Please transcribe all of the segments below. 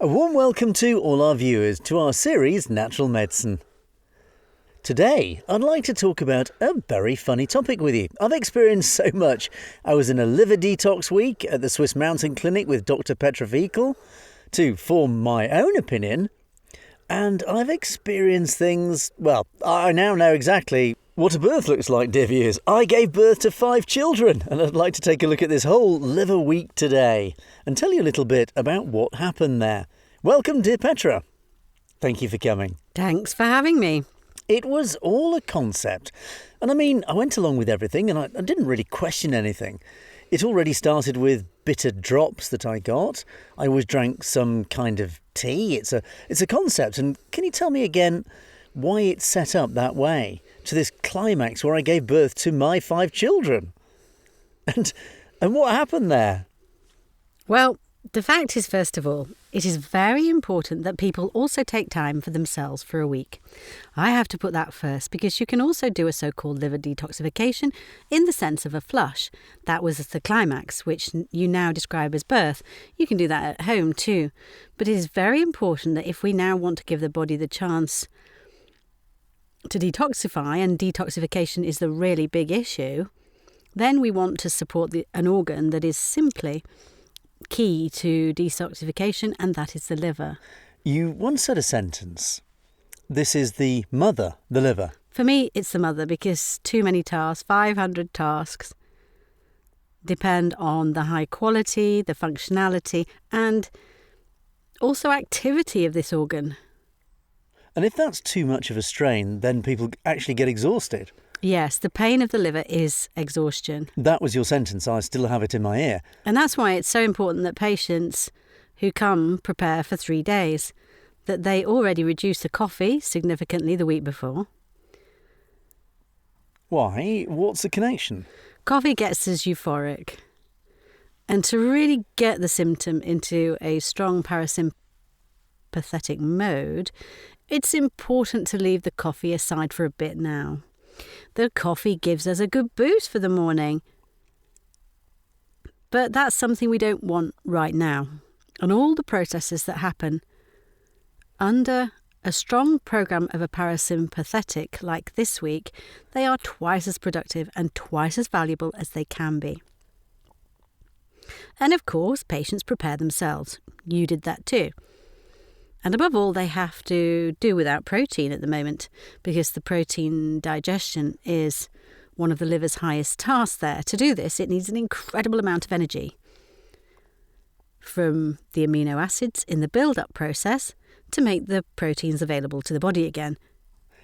A warm welcome to all our viewers to our series Natural Medicine. Today, I'd like to talk about a very funny topic with you. I've experienced so much. I was in a liver detox week at the Swiss Mountain Clinic with Dr. Petra Wiechel to form my own opinion. And I've experienced things, well, I now know exactly what a birth looks like, dear viewers. I gave birth to 5 children, and I'd like to take a look at this whole liver week today and tell you a little bit about what happened there. Welcome, dear Petra. Thank you for coming. Thanks for having me. It was all a concept. And I went along with everything and I didn't really question anything. It already started with bitter drops that I got. I always drank some kind of tea. It's a concept. And can you tell me again why it's set up that way to this climax where I gave birth to my 5 children? And what happened there? Well, the fact is, first of all, it is very important that people also take time for themselves for a week. I have to put that first because you can also do a so-called liver detoxification in the sense of a flush. That was the climax, which you now describe as birth. You can do that at home too. But it is very important that if we now want to give the body the chance to detoxify, and detoxification is the really big issue, then we want to support an organ that is simply key to detoxification, and that is the liver. You once said a sentence. This is the mother, the liver. For me, it's the mother because too many tasks, 500 tasks, depend on the high quality, the functionality, and also activity of this organ. And if that's too much of a strain, then people actually get exhausted. Yes, the pain of the liver is exhaustion. That was your sentence. I still have it in my ear. And that's why it's so important that patients who come prepare for 3 days, that they already reduce the coffee significantly the week before. Why? What's the connection? Coffee gets us euphoric. And to really get the symptom into a strong parasympathetic mode, it's important to leave the coffee aside for a bit now. The coffee gives us a good boost for the morning. But that's something we don't want right now. And all the processes that happen under a strong program of a parasympathetic like this week, they are twice as productive and twice as valuable as they can be. And of course, patients prepare themselves. You did that too. And above all, they have to do without protein at the moment because the protein digestion is one of the liver's highest tasks there. To do this, it needs an incredible amount of energy from the amino acids in the build-up process to make the proteins available to the body again.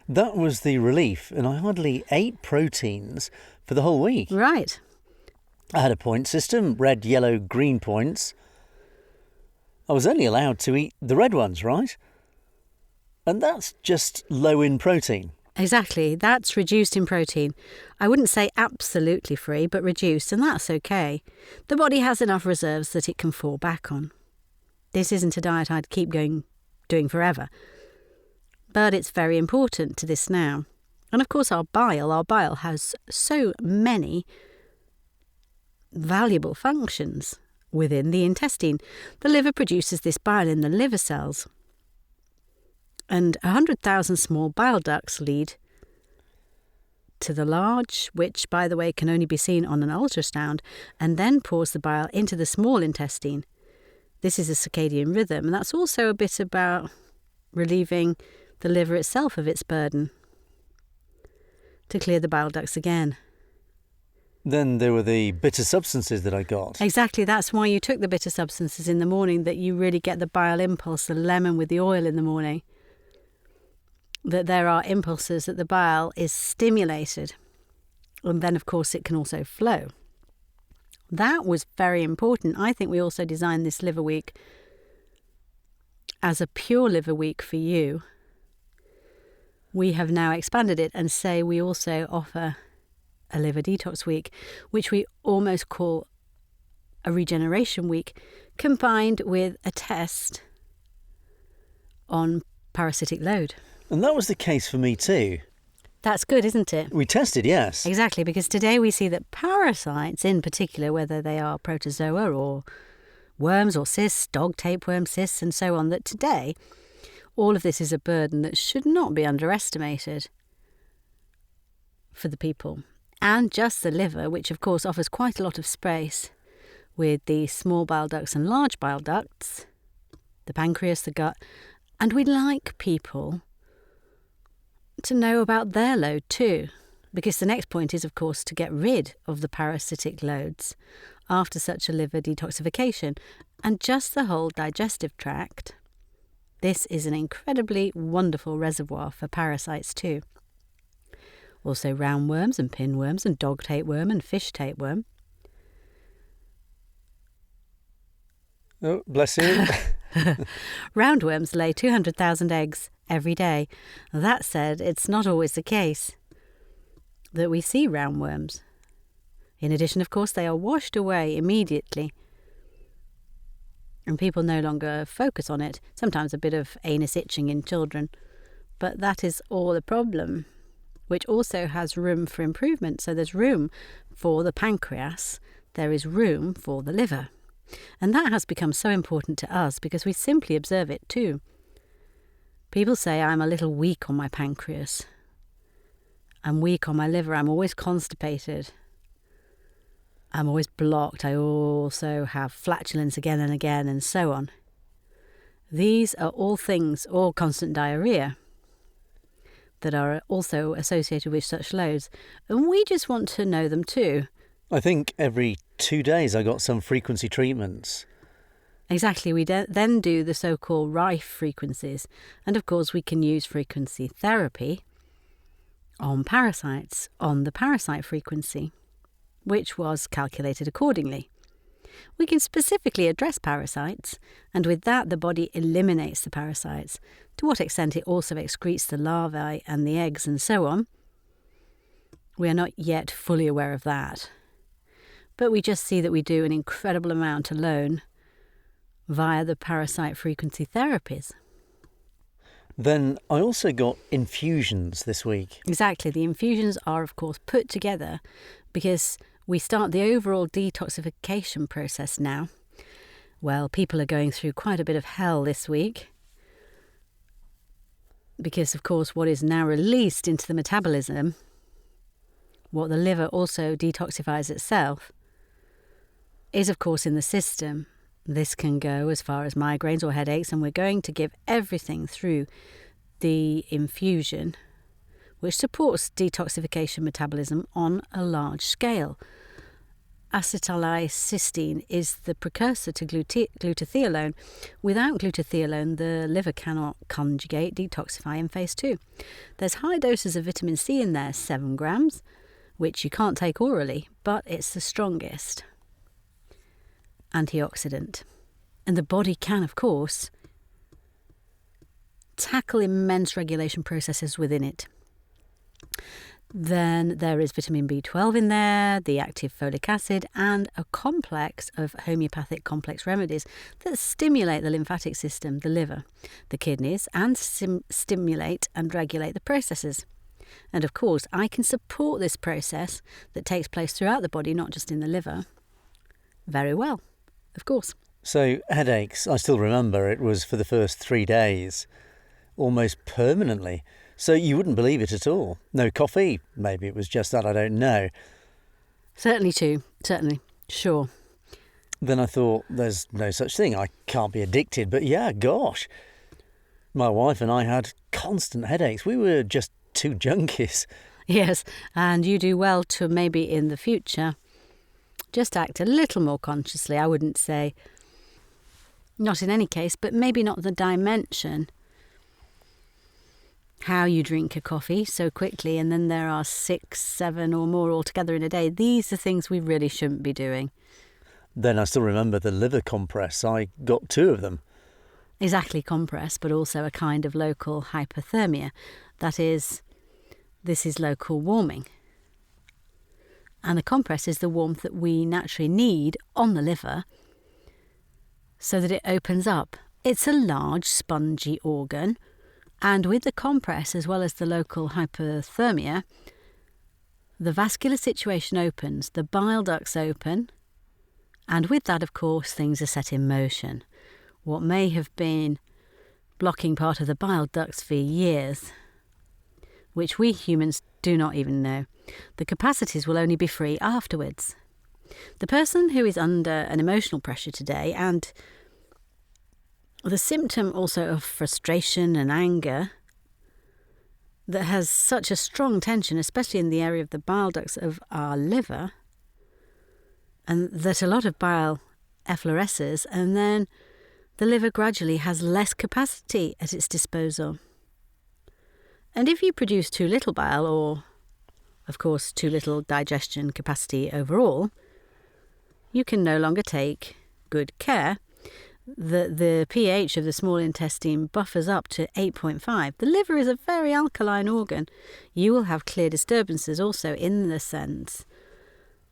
That was the relief, and I hardly ate proteins for the whole week. Right. I had a point system, red, yellow, green points. I was only allowed to eat the red ones, right? And that's just low in protein. Exactly. That's reduced in protein. I wouldn't say absolutely free, but reduced, and that's okay. The body has enough reserves that it can fall back on. This isn't a diet I'd keep doing forever. But it's very important to this now. And of course our bile has so many valuable functions. Within the intestine, the liver produces this bile in the liver cells. And 100,000 small bile ducts lead to the large, which, by the way, can only be seen on an ultrasound, and then pours the bile into the small intestine. This is a circadian rhythm, and that's also a bit about relieving the liver itself of its burden to clear the bile ducts again. Then there were the bitter substances that I got. Exactly, that's why you took the bitter substances in the morning, that you really get the bile impulse, the lemon with the oil in the morning. That there are impulses that the bile is stimulated. And then, of course, it can also flow. That was very important. I think we also designed this liver week as a pure liver week for you. We have now expanded it and say we also offer a liver detox week, which we almost call a regeneration week, combined with a test on parasitic load. And that was the case for me too. That's good, isn't it? We tested, yes. Exactly, because today we see that parasites in particular, whether they are protozoa or worms or cysts, dog tapeworm cysts and so on, that today all of this is a burden that should not be underestimated for the people. And just the liver, which of course offers quite a lot of space with the small bile ducts and large bile ducts, the pancreas, the gut, and we'd like people to know about their load too, because the next point is, of course, to get rid of the parasitic loads after such a liver detoxification, and just the whole digestive tract. This is an incredibly wonderful reservoir for parasites too. Also roundworms and pinworms and dog tapeworm and fish tapeworm. Oh, bless you. Roundworms lay 200,000 eggs every day. That said, it's not always the case that we see roundworms. In addition, of course, they are washed away immediately, and people no longer focus on it. Sometimes a bit of anus itching in children, but that is all a problem, which also has room for improvement. So there's room for the pancreas, there is room for the liver. And that has become so important to us because we simply observe it too. People say, I'm a little weak on my pancreas. I'm weak on my liver. I'm always constipated. I'm always blocked. I also have flatulence again and again, and so on. These are all things, or constant diarrhea, that are also associated with such loads. And we just want to know them too. I think every 2 days I got some frequency treatments. Exactly. We then do the so-called Rife frequencies. And of course we can use frequency therapy on parasites, on the parasite frequency, which was calculated accordingly. We can specifically address parasites, and with that the body eliminates the parasites. To what extent it also excretes the larvae and the eggs and so on, we are not yet fully aware of that. But we just see that we do an incredible amount alone via the parasite frequency therapies. Then I also got infusions this week. Exactly. The infusions are, of course, put together because we start the overall detoxification process now. Well, people are going through quite a bit of hell this week because, of course, what is now released into the metabolism, what the liver also detoxifies itself, is, of course, in the system. This can go as far as migraines or headaches, and we're going to give everything through the infusion, which supports detoxification metabolism on a large scale. Acetylcysteine is the precursor to glutathione. Without glutathione, the liver cannot conjugate, detoxify in phase 2. There's high doses of vitamin C in there, 7 grams, which you can't take orally, but it's the strongest antioxidant. And the body can, of course, tackle immense regulation processes within it. Then there is vitamin B12 in there, the active folic acid, and a complex of homeopathic complex remedies that stimulate the lymphatic system, the liver, the kidneys, and stimulate and regulate the processes. And of course, I can support this process that takes place throughout the body, not just in the liver, very well, of course. So headaches, I still remember it was for the first 3 days, almost permanently. So you wouldn't believe it at all. No coffee, maybe it was just that, I don't know. Certainly too, certainly, sure. Then I thought, there's no such thing, I can't be addicted, but yeah, gosh. My wife and I had constant headaches, we were just two junkies. Yes, and you do well to maybe in the future just act a little more consciously. I wouldn't say, not in any case, but maybe not the dimension. How you drink a coffee so quickly, and then there are 6, 7 or more altogether in a day. These are things we really shouldn't be doing. Then I still remember the liver compress. I got 2 of them. Exactly, compress, but also a kind of local hypothermia. That is, this is local warming. And the compress is the warmth that we naturally need on the liver so that it opens up. It's a large, spongy organ, and with the compress as well as the local hypothermia, the vascular situation opens, the bile ducts open, And with that, of course, things are set in motion. What may have been blocking part of the bile ducts for years, which we humans do not even know, the capacities will only be free afterwards. The person who is under an emotional pressure today, and the symptom also of frustration and anger that has such a strong tension, especially in the area of the bile ducts of our liver, and that a lot of bile effloresces, and then the liver gradually has less capacity at its disposal. And if you produce too little bile, or, of course, too little digestion capacity overall, you can no longer take good care that the pH of the small intestine buffers up to 8.5. The liver is a very alkaline organ. You will have clear disturbances also in the sense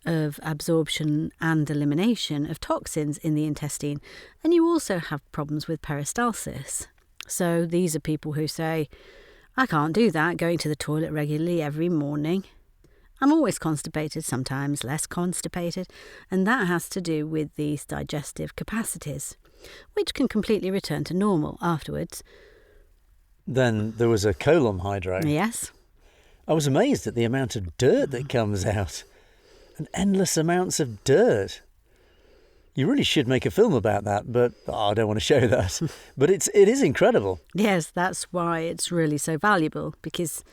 of absorption and elimination of toxins in the intestine. And you also have problems with peristalsis. So these are people who say, I can't do that, going to the toilet regularly every morning. I'm always constipated, sometimes less constipated, and that has to do with these digestive capacities, which can completely return to normal afterwards. Then there was a colon hydro. Yes. I was amazed at the amount of dirt that comes out. And endless amounts of dirt. You really should make a film about that, but I don't want to show that. But it is incredible. Yes, that's why it's really so valuable, because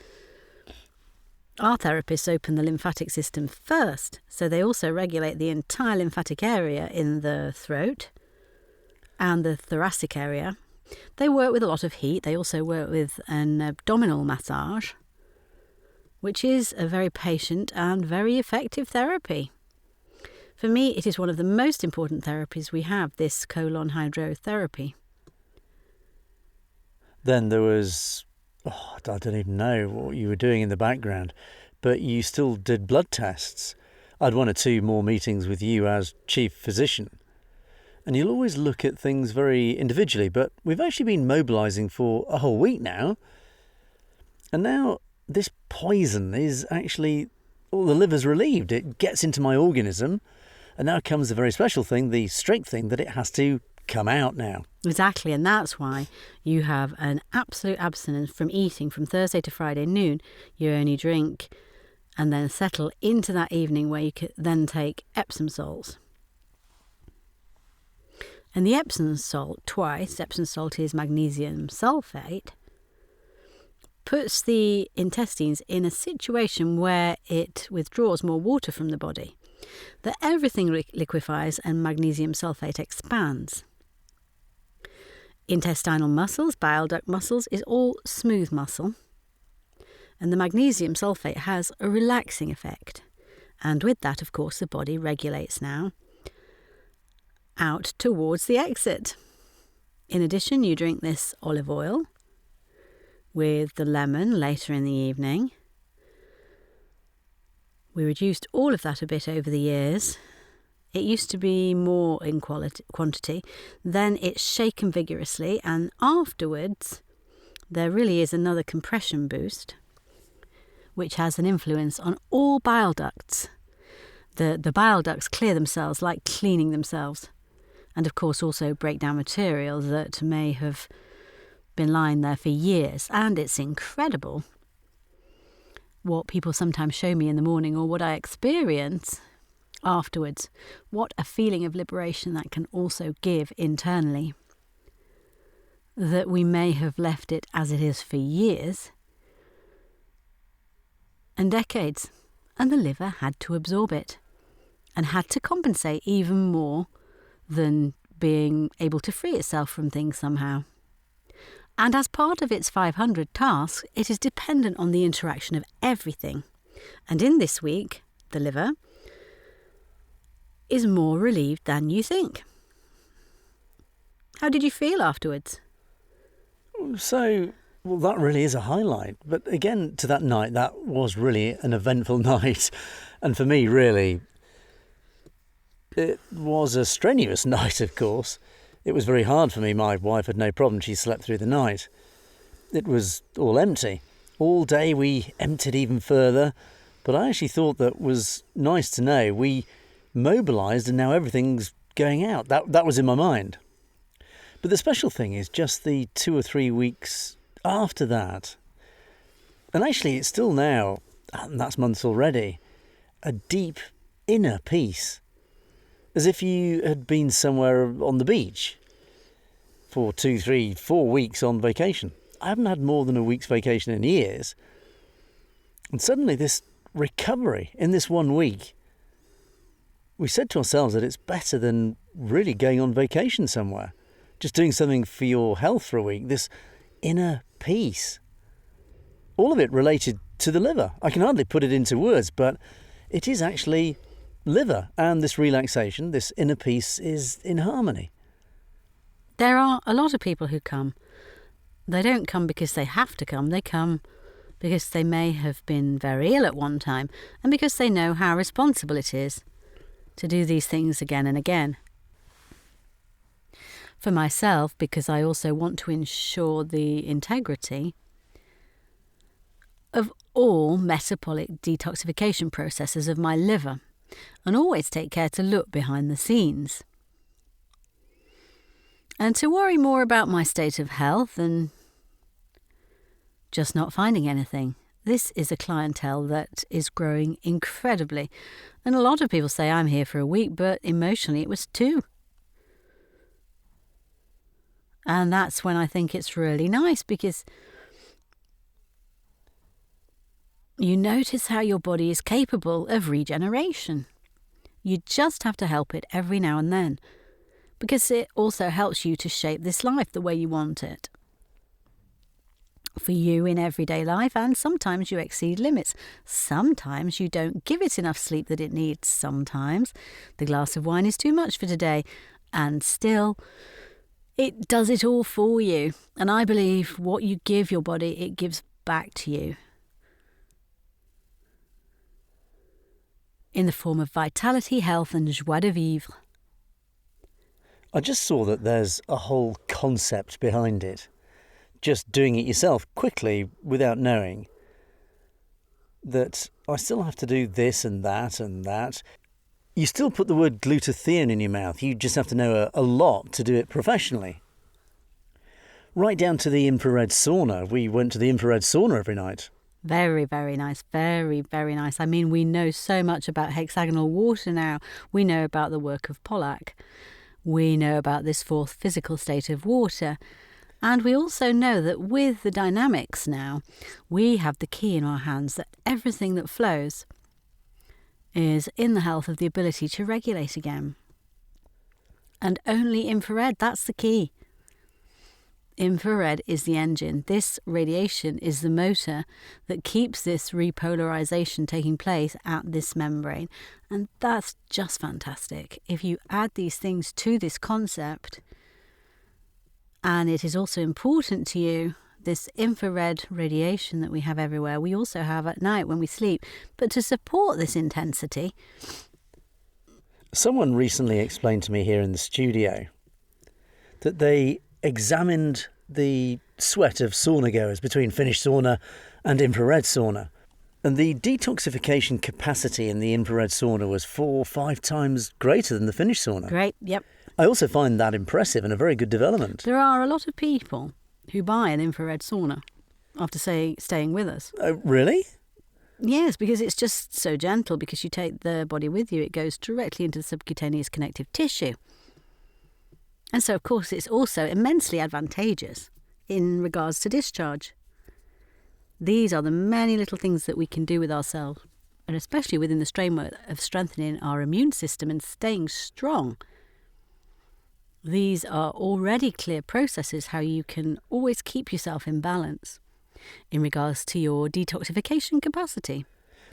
our therapists open the lymphatic system first, so they also regulate the entire lymphatic area in the throat and the thoracic area. They work with a lot of heat. They also work with an abdominal massage, which is a very patient and very effective therapy. For me, it is one of the most important therapies we have, this colon hydrotherapy. Then there was, I don't even know what you were doing in the background, but you still did blood tests. I had 1 or 2 more meetings with you as chief physician. And you'll always look at things very individually, but we've actually been mobilising for a whole week now. And now this poison is actually, the liver's relieved. It gets into my organism, and now comes the very special thing, the strict thing, that it has to come out now. Exactly, and that's why you have an absolute abstinence from eating from Thursday to Friday noon. You only drink and then settle into that evening where you could then take Epsom salts. And the Epsom salt, twice, Epsom salt is magnesium sulfate, puts the intestines in a situation where it withdraws more water from the body, that everything liquefies and magnesium sulfate expands. Intestinal muscles, bile duct muscles, is all smooth muscle, and the magnesium sulfate has a relaxing effect. And with that, of course, the body regulates now out towards the exit. In addition, you drink this olive oil with the lemon later in the evening. We reduced all of that a bit over the years. It used to be more in quantity. Then it's shaken vigorously, and afterwards there really is another compression boost, which has an influence on all bile ducts. The bile ducts clear themselves like cleaning themselves, and of course also break down material that may have been lying there for years. And it's incredible what people sometimes show me in the morning, or what I experience afterwards. What a feeling of liberation that can also give internally, that we may have left it as it is for years and decades, and the liver had to absorb it and had to compensate even more than being able to free itself from things somehow. And as part of its 500 tasks, it is dependent on the interaction of everything. And in this week, the liver is more relieved than you think. How did you feel afterwards? So, well, that really is a highlight. But again, to that night, that was really an eventful night. And for me, really, it was a strenuous night, of course. It was very hard for me. My wife had no problem. She slept through the night. It was all empty. All day we emptied even further. But I actually thought that was nice to know. We mobilised and now everything's going out. That was in my mind. But the special thing is just the 2 or 3 weeks after that. And actually it's still now, and that's months already, a deep inner peace. As if you had been somewhere on the beach for 2, 3, 4 weeks on vacation. I haven't had more than a week's vacation in years. And suddenly this recovery in this 1 week, we said to ourselves that it's better than really going on vacation somewhere. Just doing something for your health for a week, this inner peace. All of it related to the liver. I can hardly put it into words, but it is actually liver. And this relaxation, this inner peace is in harmony. There are a lot of people who come. They don't come because they have to come. They come because they may have been very ill at one time and because they know how responsible it is to do these things again and again. For myself, because I also want to ensure the integrity of all metabolic detoxification processes of my liver, and always take care to look behind the scenes. And to worry more about my state of health than just not finding anything. This is a clientele that is growing incredibly. And a lot of people say I'm here for a week, but emotionally it was 2. And that's when I think it's really nice, because you notice how your body is capable of regeneration. You just have to help it every now and then, because it also helps you to shape this life the way you want it. For you in everyday life, and sometimes you exceed limits. Sometimes you don't give it enough sleep that it needs. Sometimes the glass of wine is too much for today, and still it does it all for you. And I believe what you give your body, it gives back to you in the form of vitality, health and joie de vivre. I just saw that there's a whole concept behind it. Just doing it yourself quickly without knowing that I still have to do this and that and that. You still put the word glutathione in your mouth. You just have to know a lot to do it professionally. Right down to the infrared sauna. We went to the infrared sauna every night. Very, very nice. Very, very nice. I mean, we know so much about hexagonal water now. We know about the work of Pollack. We know about this 4th physical state of water. And we also know that with the dynamics now, we have the key in our hands that everything that flows is in the health of the ability to regulate again. And only infrared, that's the key. Infrared is the engine. This radiation is the motor that keeps this repolarization taking place at this membrane. And that's just fantastic. If you add these things to this concept, and it is also important to you, this infrared radiation that we have everywhere, we also have at night when we sleep. But to support this intensity... Someone recently explained to me here in the studio that they examined the sweat of sauna goers between Finnish sauna and infrared sauna. And the detoxification capacity in the infrared sauna was 4 or 5 times greater than the Finnish sauna. Great, yep. I also find that impressive and a very good development. There are a lot of people who buy an infrared sauna after, staying with us. Really? Yes, because it's just so gentle, because you take the body with you. It goes directly into the subcutaneous connective tissue. And so, of course, it's also immensely advantageous in regards to discharge. These are the many little things that we can do with ourselves, and especially within the framework of strengthening our immune system and staying strong. These are already clear processes how you can always keep yourself in balance in regards to your detoxification capacity.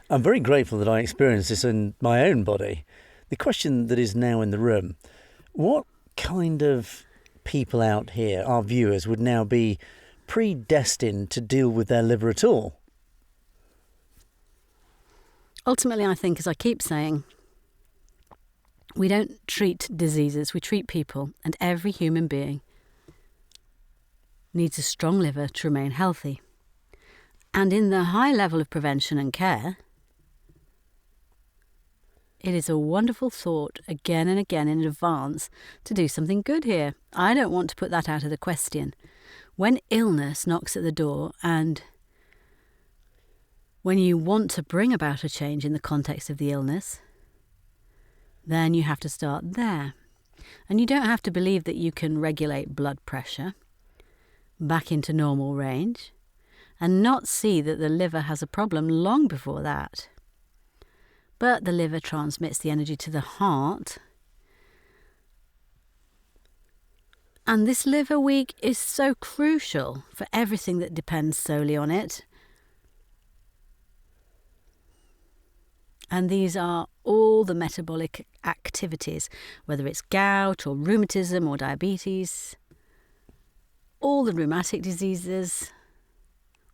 I'm very grateful that I experienced this in my own body. The question that is now in the room, what kind of people out here, our viewers, would now be predestined to deal with their liver at all? Ultimately, I think, as I keep saying, we don't treat diseases, we treat people, and every human being needs a strong liver to remain healthy. And in the high level of prevention and care, It is a wonderful thought again and again in advance to do something good here. I don't want to put that out of the question. When illness knocks at the door and when you want to bring about a change in the context of the illness, then you have to start there. And you don't have to believe that you can regulate blood pressure back into normal range and not see that the liver has a problem long before that. But the liver transmits the energy to the heart. And this liver week is so crucial for everything that depends solely on it. And these are all the metabolic activities, whether it's gout or rheumatism or diabetes, all the rheumatic diseases,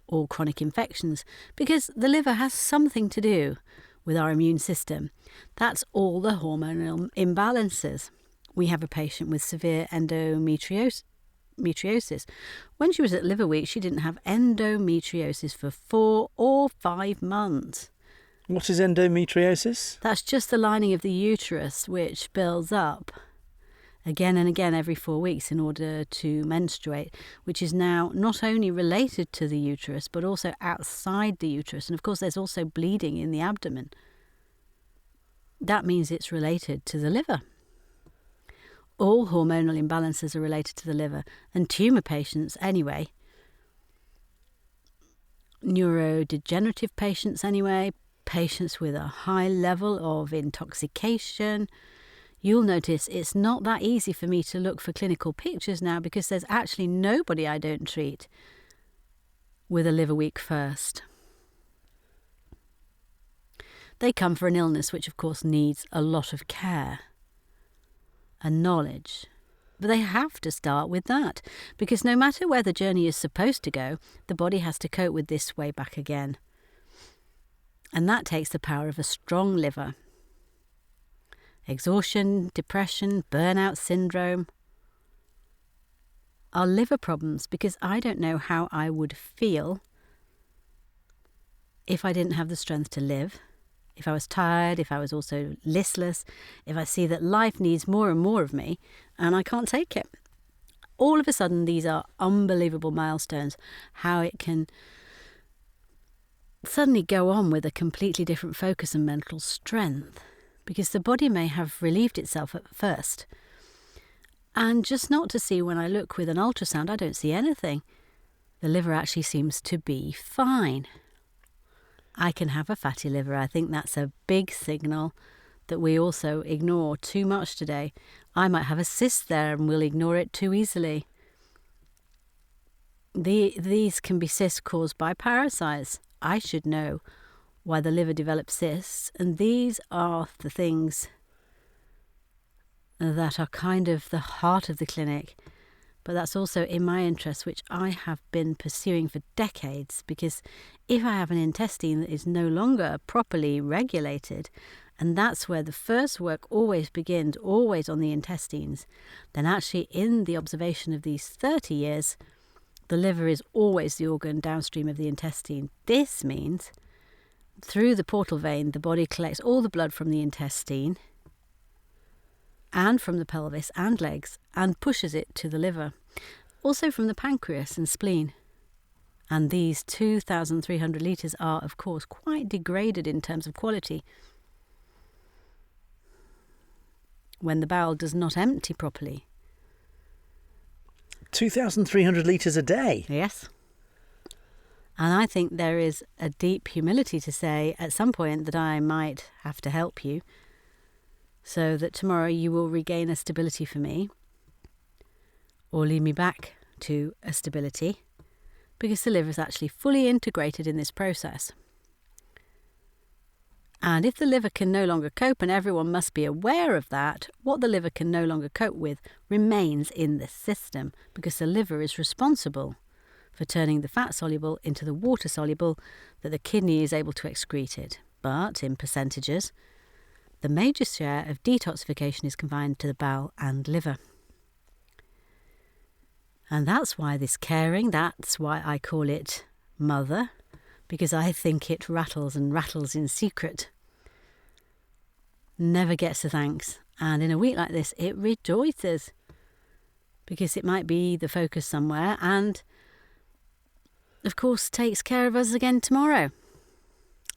all chronic infections, because the liver has something to do with our immune system. That's all the hormonal imbalances. We have a patient with severe endometriosis. When she was at Liver Week, she didn't have endometriosis for 4 or 5 months. What is endometriosis? That's just the lining of the uterus which builds up again and again every 4 weeks in order to menstruate, which is now not only related to the uterus but also outside the uterus. And of course there's also bleeding in the abdomen. That means it's related to the liver. All hormonal imbalances are related to the liver, and tumour patients anyway, neurodegenerative patients anyway, patients with a high level of intoxication. You'll notice it's not that easy for me to look for clinical pictures now because there's actually nobody I don't treat with a liver week first. They come for an illness which of course needs a lot of care and knowledge. But they have to start with that because no matter where the journey is supposed to go, the body has to cope with this way back again. And that takes the power of a strong liver. Exhaustion, depression, burnout syndrome are liver problems because I don't know how I would feel if I didn't have the strength to live, if I was tired, if I was also listless, if I see that life needs more and more of me and I can't take it. All of a sudden, these are unbelievable milestones, how it can suddenly go on with a completely different focus and mental strength. Because the body may have relieved itself at first. And just not to see when I look with an ultrasound, I don't see anything. The liver actually seems to be fine. I can have a fatty liver. I think that's a big signal that we also ignore too much today. I might have a cyst there and we'll ignore it too easily. These can be cysts caused by parasites. I should know why the liver develops cysts, and these are the things that are kind of the heart of the clinic, but that's also in my interest, which I have been pursuing for decades, because if I have an intestine that is no longer properly regulated, and that's where the first work always begins, always on the intestines, then actually in the observation of these 30 years, the liver is always the organ downstream of the intestine. This means through the portal vein, the body collects all the blood from the intestine and from the pelvis and legs and pushes it to the liver. Also from the pancreas and spleen. And these 2,300 litres are, of course, quite degraded in terms of quality when the bowel does not empty properly. 2,300 litres a day? Yes. And I think there is a deep humility to say at some point that I might have to help you so that tomorrow you will regain a stability for me or lead me back to a stability because the liver is actually fully integrated in this process. And if the liver can no longer cope, and everyone must be aware of that, what the liver can no longer cope with remains in the system because the liver is responsible for turning the fat-soluble into the water-soluble that the kidney is able to excrete it. But in percentages, the major share of detoxification is confined to the bowel and liver. And that's why this caring, that's why I call it mother, because I think it rattles and rattles in secret. never gets the thanks. And in a week like this, it rejoices because it might be the focus somewhere and, of course, takes care of us again tomorrow.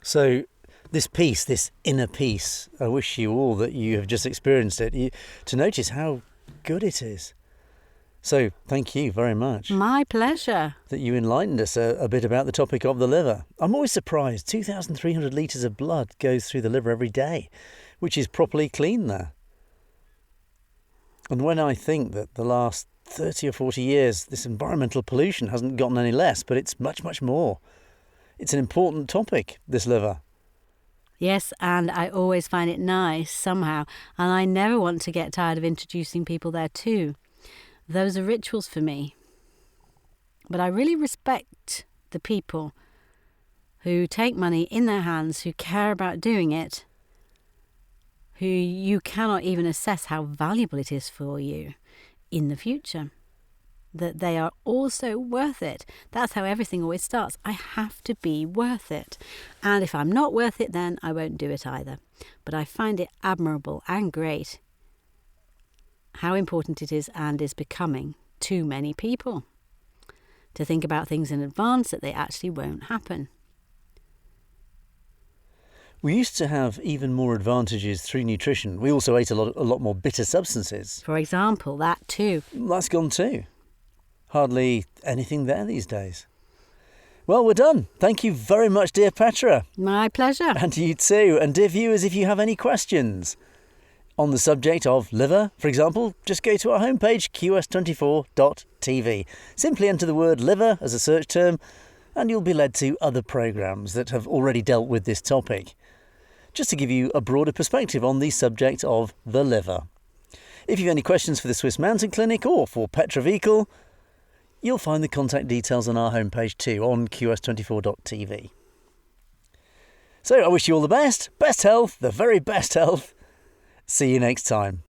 So this peace, this inner peace, I wish you all that you have just experienced it, to notice how good it is. So thank you very much. My pleasure. That you enlightened us a bit about the topic of the liver. I'm always surprised 2,300 litres of blood goes through the liver every day, which is properly clean there. And when I think that the last 30 or 40 years, this environmental pollution hasn't gotten any less, but it's much, much more. It's an important topic, this liver. Yes, and I always find it nice somehow, and I never want to get tired of introducing people there too. Those are rituals for me. But I really respect the people who take money in their hands, who care about doing it, who you cannot even assess how valuable it is for you in the future. That they are also worth it. That's how everything always starts. I have to be worth it. And if I'm not worth it, then I won't do it either. But I find it admirable and great how important it is and is becoming to many people to think about things in advance that they actually won't happen. We used to have even more advantages through nutrition. We also ate a lot more bitter substances. For example, that too. That's gone too. Hardly anything there these days. Well, we're done. Thank you very much, dear Petra. My pleasure. And you too. And dear viewers, if you have any questions on the subject of liver, for example, just go to our homepage, QS24.tv. Simply enter the word liver as a search term, and you'll be led to other programmes that have already dealt with this topic, just to give you a broader perspective on the subject of the liver. If you have any questions for the Swiss Mountain Clinic or for Petra Wiechel, you'll find the contact details on our homepage too, on QS24.tv. So I wish you all the best health, the very best health. See you next time.